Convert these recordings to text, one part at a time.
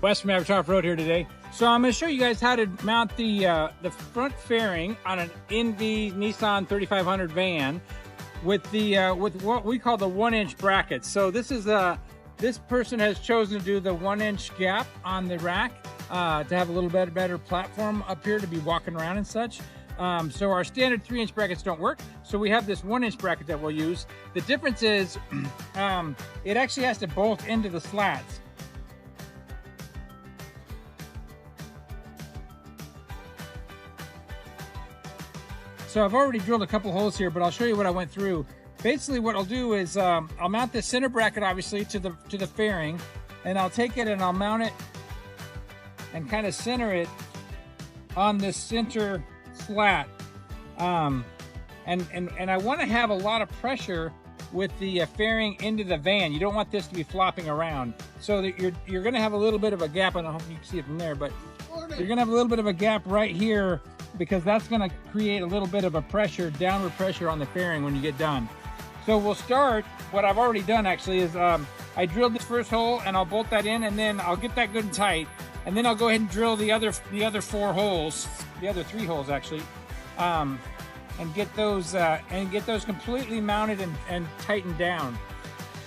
Wes from Avatar Off-Road here today. So I'm going to show you guys how to mount the front fairing on an NV Nissan 3500 van with what we call the 1-inch bracket. So this person has chosen to do the 1-inch gap on the rack to have a little bit better platform up here to be walking around and such. So our standard 3-inch brackets don't work. So we have this 1-inch bracket that we'll use. The difference is it actually has to bolt into the slats. So I've already drilled a couple holes here, but I'll show you what I went through. Basically what I'll do is I'll mount the center bracket obviously to the fairing, and I'll take it and I'll mount it and kind of center it on this center slat. And I want to have a lot of pressure with the fairing into the van. You don't want this to be flopping around. So that you're going to have a little bit of a gap. I don't know if you can see it from there, but you're going to have a little bit of a gap right here because that's going to create a little bit of a pressure, downward pressure on the fairing when you get done. So we'll start, what I've already done actually is I drilled this first hole and I'll bolt that in, and then I'll get that good and tight, and then I'll go ahead and drill the other 4 holes, the other 3 holes actually, and get those completely mounted and tightened down.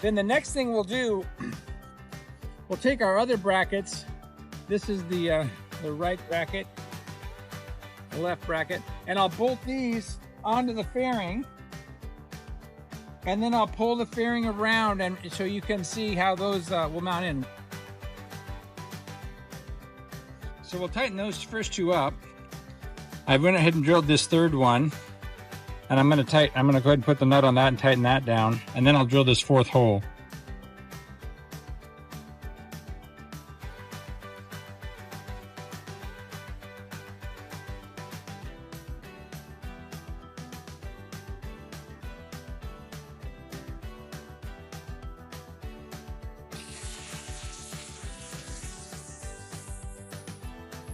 Then the next thing we'll do, we'll take our other brackets. This is the right bracket, the left bracket, and I'll bolt these onto the fairing, and then I'll pull the fairing around, and so you can see how those will mount in. So we'll tighten those first 2 up. I went ahead and drilled this 3rd one, and I'm gonna go ahead and put the nut on that and tighten that down, and then I'll drill this 4th hole.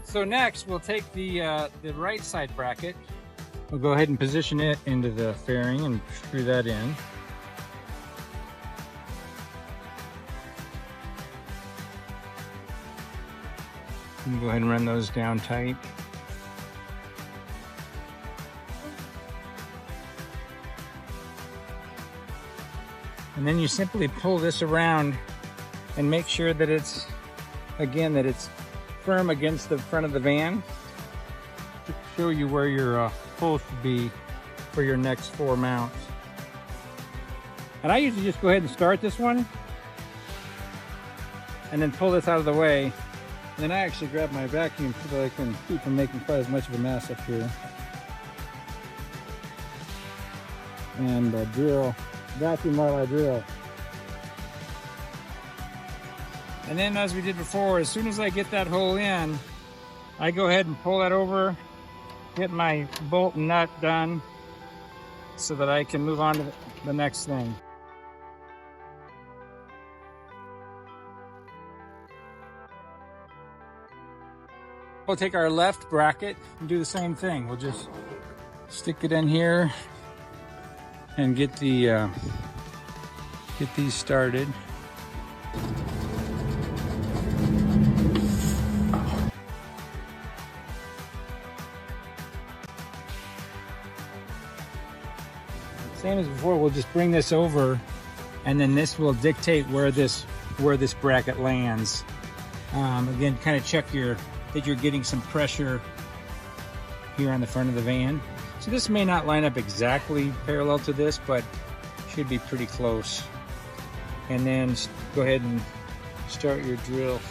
So next we'll take the right side bracket. We'll go ahead and position it into the fairing and screw that in. And go ahead and run those down tight. And then you simply pull this around and make sure that it's firm against the front of the van to show you where your hole should be for your next 4 mounts. And I usually just go ahead and start this one and then pull this out of the way. And then I actually grab my vacuum so that I can keep from making quite as much of a mess up here. And drill, vacuum while I drill. And then, as we did before, as soon as I get that hole in, I go ahead and pull that over, get my bolt and nut done so that I can move on to the next thing. We'll take our left bracket and do the same thing. We'll just stick it in here and get these started. Same as before, we'll just bring this over, and then this will dictate where this bracket lands. Again, kind of check that you're getting some pressure here on the front of the van. So this may not line up exactly parallel to this, but should be pretty close. And then go ahead and start your drill.